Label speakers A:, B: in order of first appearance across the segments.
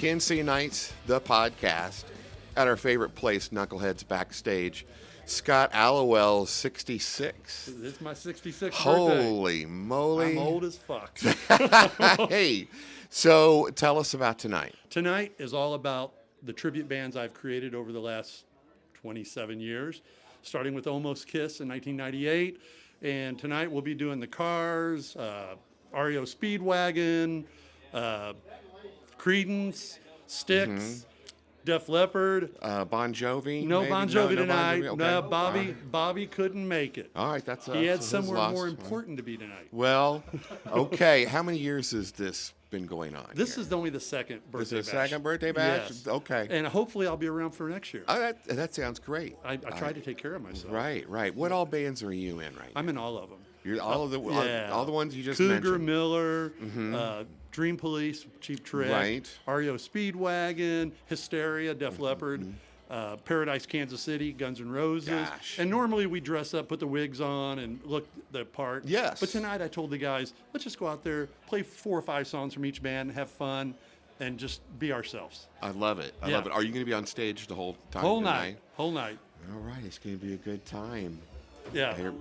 A: KNC Nights, the podcast, at our favorite place, Knuckleheads Backstage. Scott Alewel, 66.
B: It's my 66th birthday.
A: Holy moly.
B: I'm old as fuck.
A: Hey, so tell us about tonight.
B: Tonight is all about the tribute bands I've created over the last 27 years, starting with Almost Kiss in 1998. And tonight we'll be doing the Cars, REO Speedwagon, Creedence, Styx, Def Leppard.
A: Bon Jovi?
B: No
A: maybe?
B: Bon Jovi tonight.
A: Okay.
B: No,
A: All right.
B: Bobby couldn't make it.
A: All right, that's
B: He had
A: his
B: somewhere
A: loss.
B: more important to be tonight.
A: Well, okay. How many years has this been going on?
B: This
A: here?
B: is only the second birthday
A: This is the
B: bash.
A: second birthday bash?
B: Yes.
A: Okay.
B: And hopefully I'll be around for next year.
A: Oh, that sounds great.
B: I try to take care of myself.
A: Right. What all bands are you in right now?
B: I'm in all of them.
A: You're all the ones you just
B: Cougar,
A: mentioned.
B: Miller, Dream Police, Cheap Trick,
A: Right.
B: REO Speedwagon, Hysteria, Def Leppard, Paradise, Kansas City, Guns N' Roses.
A: Gosh.
B: And normally we dress up, put the wigs on, and look the part.
A: Yes.
B: But tonight I told the guys, let's just go out there, play 4 or 5 songs from each band, have fun, and just be ourselves.
A: I love it. I love it. Are you going to be on stage the whole time
B: Whole
A: tonight?
B: night.
A: All right. It's going to be a good time.
B: Yeah.
A: Here-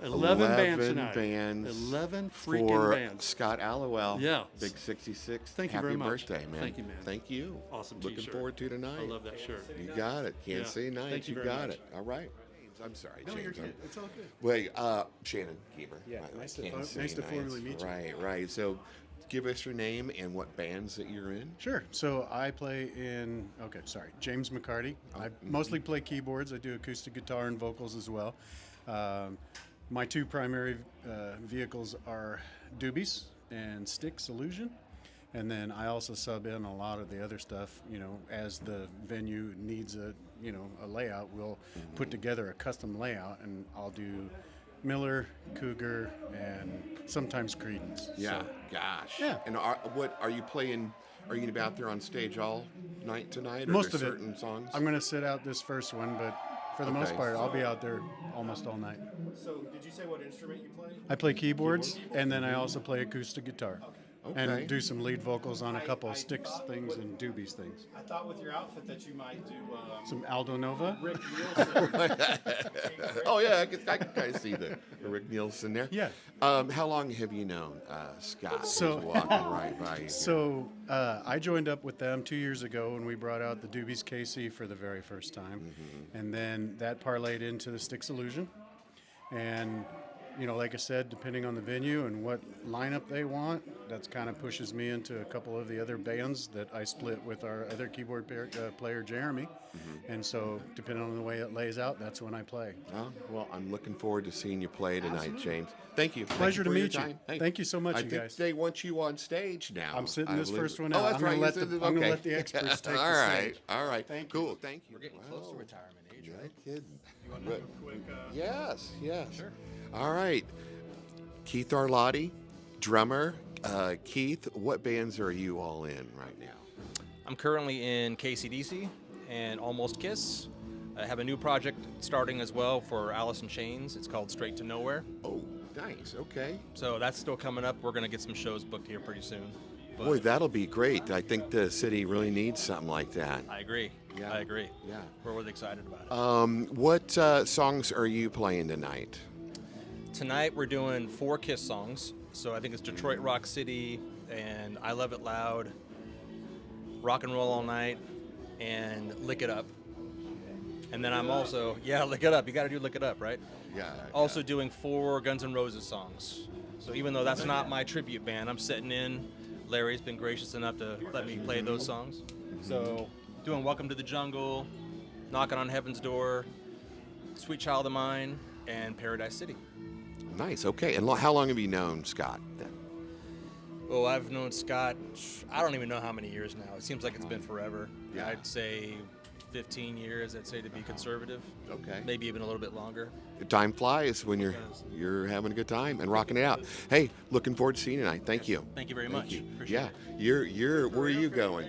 B: 11 bands tonight.
A: bands
B: 11 freaking
A: for
B: bands.
A: Scott Alewel.
B: Yeah.
A: Big 66.
B: Thank you
A: Happy
B: very much.
A: birthday, man.
B: Thank you, man.
A: Thank you.
B: Awesome
A: Looking
B: t-shirt.
A: forward to tonight.
B: I love that shirt.
A: You got it. Can't
B: Yeah.
A: see nights.
B: Thank you
A: You
B: very
A: got
B: much.
A: it. All right. I'm sorry,
C: No,
A: James.
C: you're good. It's all good.
A: Wait, Shannon Keeper.
C: Yeah,
A: I
C: nice to
A: can't
C: fo-
A: see
C: nice to
A: nights.
C: formally meet you.
A: Right. So give us your name and what bands that you're in.
C: Sure. So I play in, James McCarty. I mostly play keyboards. I do acoustic guitar and vocals as well. My 2 primary vehicles are Doobies and Styx Illusion. And then I also sub in a lot of the other stuff, as the venue needs a layout, we'll put together a custom layout, and I'll do Miller, Cougar, and sometimes Creedence.
A: Yeah.
C: So,
A: Gosh.
C: Yeah.
A: And what are you playing? Are you going to be out there on stage all night tonight? Or
C: most
A: there's
C: of it.
A: certain songs?
C: I'm going to sit out this first one, but for the most
A: Okay.
C: part, I'll be out there almost all night.
D: So, did you say what instrument you play?
C: I play keyboards, and then I also play acoustic guitar.
A: Okay.
C: And do some lead vocals on a couple of Styx things and Doobies things.
D: I thought with your outfit that you might do
C: Some Aldo Nova.
D: Rick Nielsen.
A: Oh yeah, I can kind of see the Rick Nielsen there.
C: Yeah.
A: How long have you known Scott?
C: So-
A: who's walking right by you here?
C: So I joined up with them 2 years ago when we brought out the Doobies KC for the very first time. And then that parlayed into the Styx Illusion. And, like I said, depending on the venue and what lineup they want, that's kind of pushes me into a couple of the other bands that I split with our other keyboard player, Jeremy. And so depending on the way it lays out, that's when I play.
A: Oh, well, I'm looking forward to seeing you play tonight, James. Thank you.
C: Pleasure to
A: for your
C: meet you.
A: time. Hey,
C: Thank you so much,
A: I
C: you
A: think
C: guys.
A: they want you on stage now.
C: I'm sitting
A: I
C: this
A: believe.
C: first one
A: Oh,
C: out.
A: that's
C: I'm
A: right.
C: gonna
A: You
C: let
A: said
C: the-
A: that-
C: I'm gonna
A: okay.
C: let the experts take the
A: All right.
C: stage.
A: All right.
C: Thank
A: cool. Thank you.
D: We're getting close to retirement age,
A: No
D: right?
A: kidding.
D: You want to do a quick?
A: Yes.
D: Sure.
A: All right. Keith Arlotti, drummer. Keith, what bands are you all in right now?
E: I'm currently in KCDC and Almost Kiss. I have a new project starting as well for Alice in Chains. It's called Straight to Nowhere.
A: Oh, nice. Okay.
E: So that's still coming up. We're going to get some shows booked here pretty soon. But
A: Boy, that'll be great. I think the city really needs something like that.
E: I agree.
A: Yeah.
E: I agree.
A: Yeah.
E: We're really excited about it.
A: What songs are you playing tonight?
E: Tonight we're doing 4 Kiss songs. So I think it's Detroit Rock City and I Love It Loud, Rock and Roll All Night, and Lick It Up. And then I'm also, Lick It Up. You got to do Lick It Up, right?
A: Yeah.
E: Also doing 4 Guns N' Roses songs. So even though that's not my tribute band, I'm sitting in. Larry's been gracious enough to let me play those songs. So doing Welcome to the Jungle, Knocking on Heaven's Door, Sweet Child of Mine, and Paradise City.
A: Nice. Okay. And how long have you known Scott?
E: Oh, I've known Scott, I don't even know how many years now. It seems like it's been forever.
A: Yeah.
E: I'd say 15 years, I'd say, to be conservative.
A: Okay.
E: Maybe even a little bit longer.
A: Time flies when you're having a good time and rocking it out. Hey, looking forward to seeing you tonight. Thank you.
E: Thank you very much.
A: You.
E: Appreciate
A: Yeah.
E: it.
A: You're where are you going?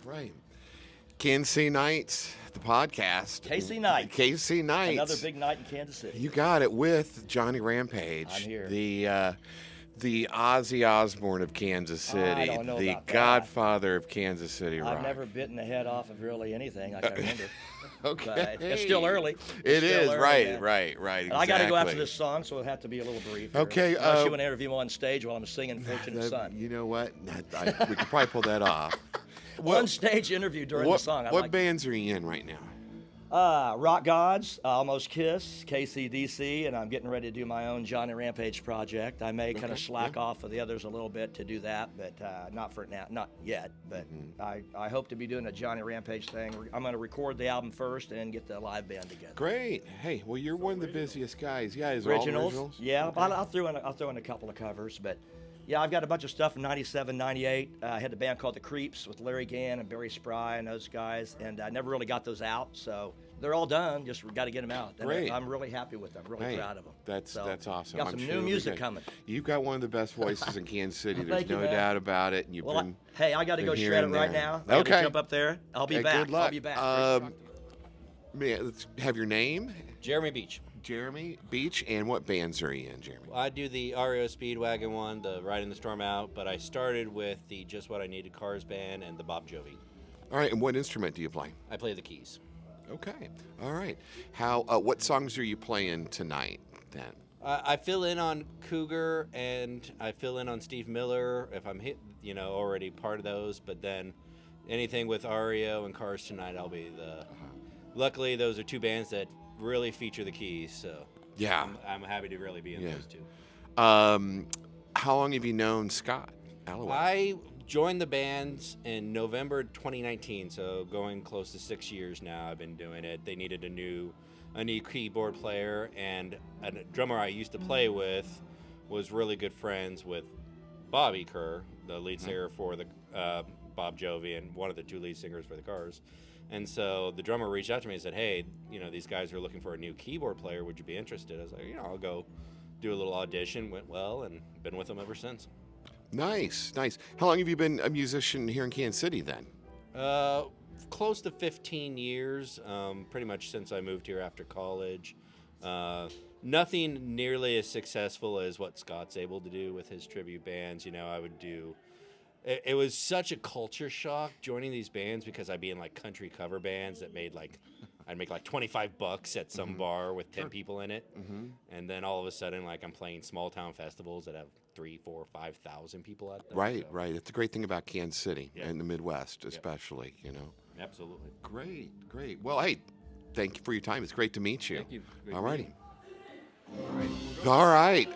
A: Right. KNC Nights, the podcast.
F: KC Night.
A: KC Nights.
F: Another big night in Kansas City.
A: You got it with Johnny Rampage.
F: I'm here.
A: The Ozzy Osbourne of Kansas City,
F: I don't know
A: the
F: about that.
A: Godfather of Kansas City rock.
F: I've never bitten the head off of really anything I can remember.
A: Okay.
F: But it's still early.
A: It
F: It's still
A: is,
F: early,
A: right,
F: man.
A: right.
F: And I got to go after
A: exactly.
F: this song, so it'll have to be a little brief. Here.
A: Okay,
F: Unless you want to interview me on stage while I'm singing Fortunate Son.
A: You know what? We could probably pull that off.
F: One stage interview during the song.
A: What bands are you in right now?
F: Rock Gods, Almost Kiss, KCDC, and I'm getting ready to do my own Johnny Rampage project. I may kind of slack off of the others a little bit to do that, but not for now, not yet. But I hope to be doing a Johnny Rampage thing. I'm going to record the album first and then get the live band together.
A: Great. Hey, well, you're one of the busiest guys. Yeah, is it all originals?
F: Yeah, I'll throw in a couple of covers, but yeah, I've got a bunch of stuff from '97, '98. I had the band called The Creeps with Larry Gann and Barry Spry and those guys, and I never really got those out, so they're all done. Just got to get them out. And
A: Great.
F: I'm really happy with them. Really proud of them.
A: That's awesome.
F: Got
A: I'm
F: some
A: sure
F: new
A: it'll be
F: music
A: good.
F: coming.
A: You've got one of the best voices in Kansas City. There's
F: Thank you,
A: no
F: man.
A: doubt about it. And you've
F: Well,
A: been.
F: hey, I got to go
A: been here
F: shred it
A: and
F: right
A: there.
F: now. I got
A: Okay.
F: to jump up there. I'll be
A: Hey,
F: back.
A: Good luck.
F: I'll be back.
A: Let's have your name,
G: Jeremy Beach.
A: Jeremy Beach, and what bands are you in, Jeremy?
G: I do the REO Speedwagon one, the Riding the Storm Out, but I started with the Just What I Needed Cars band and the Bob Jovi.
A: All right, and what instrument do you play?
G: I play the keys.
A: Okay, all right. What songs are you playing tonight then?
G: I fill in on Cougar and I fill in on Steve Miller if I'm already part of those, but then anything with REO and Cars tonight, I'll be the. Luckily, those are two bands that really feature the keys, so
A: Yeah.
G: I'm happy to really be in those two.
A: How long have you known Scott Alewel?
G: I joined the bands in November 2019, so going close to 6 years now. I've been doing it. They needed a new keyboard player, and a drummer I used to play with was really good friends with Bobby Kerr, the lead singer for the Bob Jovi and one of the two lead singers for the Cars. And so the drummer reached out to me and said, hey, these guys are looking for a new keyboard player. Would you be interested? I was like, I'll go do a little audition. Went well, and been with them ever since.
A: Nice. How long have you been a musician here in Kansas City then?
G: Close to 15 years, pretty much since I moved here after college. Nothing nearly as successful as what Scott's able to do with his tribute bands. I would do... It was such a culture shock joining these bands because I'd be in like country cover bands that I'd make like $25 at some bar with 10 people in it. And then all of a sudden, like I'm playing small town festivals that have 3,000, 4,000, 5,000 people at them.
A: Right.
G: So,
A: It's the great thing about Kansas City
G: Yeah.
A: and the Midwest, especially,
G: Absolutely.
A: Great. Well, hey, thank you for your time. It's great to meet you.
G: Thank you. Great
A: All
G: to meet
A: righty. All right.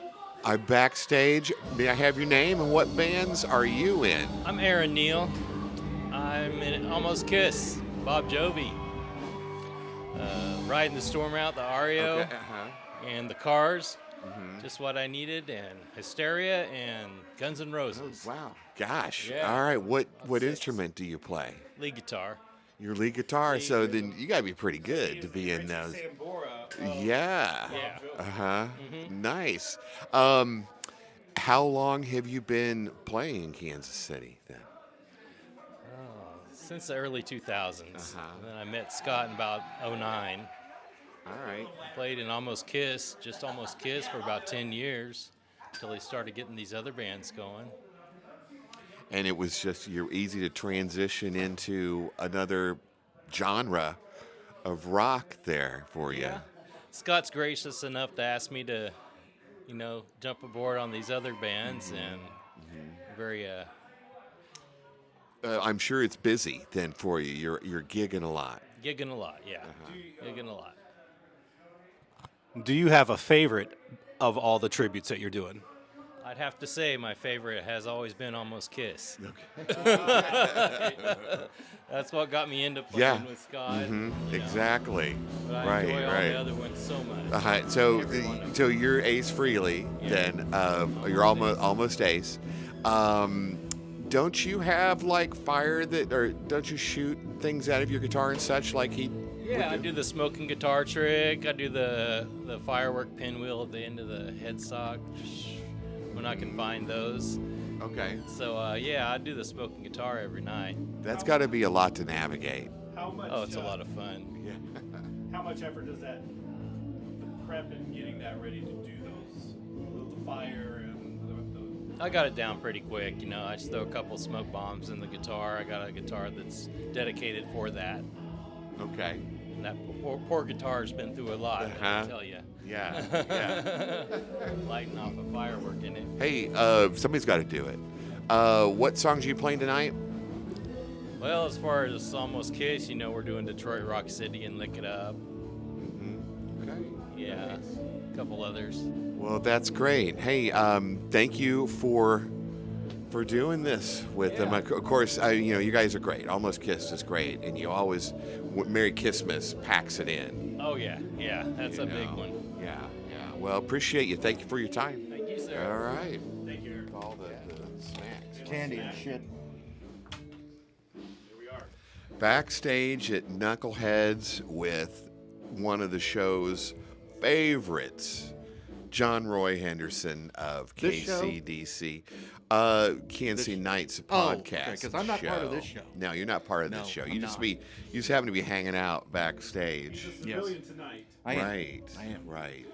A: I'm backstage. May I have your name and what bands are you in?
H: I'm Aaron Neal. I'm in Almost Kiss, Bob Jovi, Riding the Storm Out, the REO, and the Cars, Just What I Needed, and Hysteria, and Guns N' Roses.
A: Wow. Gosh.
H: Yeah.
A: All right. What instrument do you play?
H: Lead guitar.
A: Your lead guitar. So then you got to be pretty good to be in those. Yeah.
H: Yeah.
A: Nice. How long have you been playing in Kansas City then?
H: Since the early 2000s. And then I met Scott in about 2009.
A: All right.
H: Played in Almost Kiss for about 10 years until he started getting these other bands going.
A: And it was just you're easy to transition into another genre of rock there for you.
H: Yeah. Scott's gracious enough to ask me to, jump aboard on these other bands, and very.
A: I'm sure it's busy then for you. You're gigging a lot.
H: Gigging a lot, yeah. Gigging a lot.
I: Do you have a favorite of all the tributes that you're doing?
H: I'd have to say my favorite has always been Almost Kiss. That's what got me into playing with Scott.
A: Exactly.
H: But I enjoy all the other ones so much.
A: So you're Ace Frehley then. You're almost Ace. Don't you have like fire or don't you shoot things out of your guitar and such like he?
H: Yeah, I do the smoking guitar trick. I do the firework pinwheel at the end of the headstock when I can find those.
A: Okay.
H: So I do the smoking guitar every night.
A: That's got to be a lot to navigate.
D: How much?
H: Oh, it's a lot of fun.
D: How much effort does that the prep and getting that ready to do those, the fire and
H: I got it down pretty quick. You know, I just throw a couple smoke bombs in the guitar. I got a guitar that's dedicated for that.
A: Okay.
H: And that poor guitar's been through a lot, I tell you.
A: Yeah. Yeah.
H: Lighting off a firework in it.
A: Hey, somebody's got to do it. What songs are you playing tonight?
H: Well, as far as Almost Kiss, you know, we're doing Detroit Rock City and Lick It Up.
A: Okay.
H: Yeah, a couple others.
A: Well, that's great. Hey, thank you for doing this with them. Of course, you guys are great. Almost Kiss is great, and you always Merry Kissmas packs it in.
H: Oh yeah, that's a big one.
A: Yeah. Well, appreciate you. Thank you for your time.
H: Thank you, sir.
A: All right.
D: Thank you, Eric.
A: All the snacks.
C: Candy and shit.
D: Here we are.
A: Backstage at Knuckleheads with one of the show's favorites, John Roy Henderson of
J: This show?
A: KCDC. Kansas City Nights
J: Oh,
A: podcast.
J: okay, 'cause I'm not part of this show.
A: No, you're not part of
J: No,
A: this show.
J: I'm
A: You just happen to be hanging out backstage.
D: He's a civilian tonight.
J: I am.
A: Right.
J: I am.
A: Right.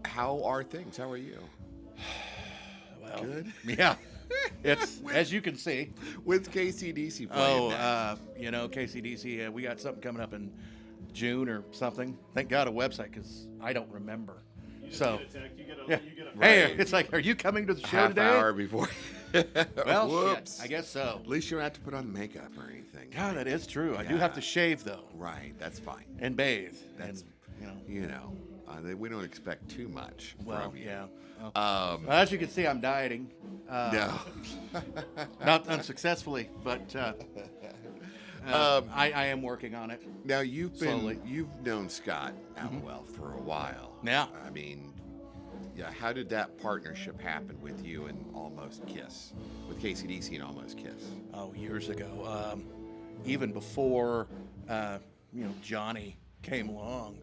A: How are things? How are you?
J: Well,
A: Good.
J: yeah. It's as you can see.
A: With KCDC playing now.
J: KCDC. We got something coming up in June or something. Thank God a website because I don't remember.
D: You just
J: So,
D: get a text. You get a,
J: yeah.
D: you get a
J: Hey,
A: Right.
J: it's like, are you coming to the show
A: Half
J: today?
A: hour before.
J: Well,
A: Whoops.
J: shit, I guess so.
A: At least you don't have to put on makeup or anything.
J: God, that is true. I do
A: Yeah.
J: have to shave though,
A: Right. That's fine.
J: and bathe.
A: That's-
J: and
A: We don't expect too much
J: well,
A: from you.
J: yeah. Well,
A: Um,
J: as you can see, I'm dieting.
A: no.
J: Not unsuccessfully, but I am working on it.
A: Now you've
J: Slowly.
A: known Scott Alewel for a while.
J: Yeah.
A: I mean, how did that partnership happen with you and Almost Kiss, with KCDC and Almost Kiss?
J: Oh, years ago. Even before Johnny came along,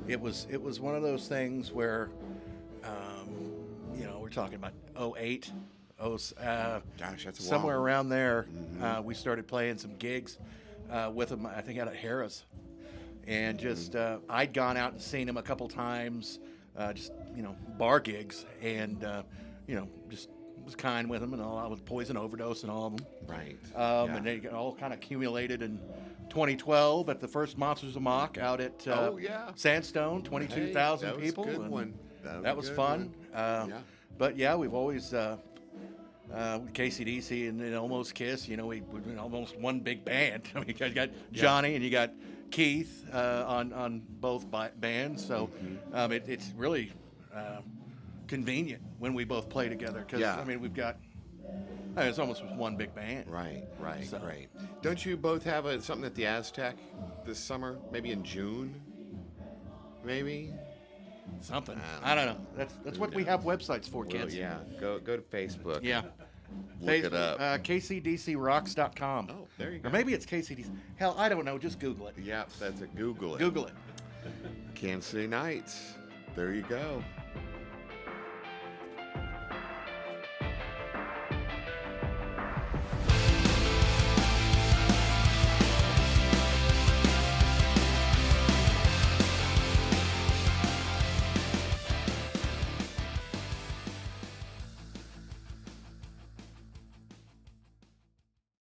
J: it was one of those things where we're talking about 08.
A: Gosh, that's a
J: Somewhere
A: while.
J: around there, we started playing some gigs with him, I think out at Harris. And just, I'd gone out and seen him a couple times, bar gigs, and, just was kind with him and all. I was poison overdose and all of them.
A: Right.
J: And they all kind of accumulated in 2012 at the first Monsters of Mock out at Sandstone, 22,000
A: that was a
J: people.
A: good
J: and
A: one.
J: That was
A: a good
J: fun.
A: one.
J: But yeah, we've always with KCDC and then Almost Kiss. We've been almost one big band. I mean, you got Johnny and you got Keith on both bands. So it's really convenient when we both play together because we've got. It's almost one big band.
A: Right.
J: So-
A: Great. Don't you both have something at the Aztec this summer? Maybe in June? Maybe?
J: Something. I don't know. That's what we have websites for,
A: Well,
J: kids.
A: yeah. Go to Facebook.
J: Yeah.
A: Look it up.
J: KCDCrocks.com.
A: Oh, there you go.
J: Or maybe it's KCDC. Hell, I don't know. Just Google it.
A: Yeah, that's a Google it.
J: Google it.
A: Kansas City Nights. There you go.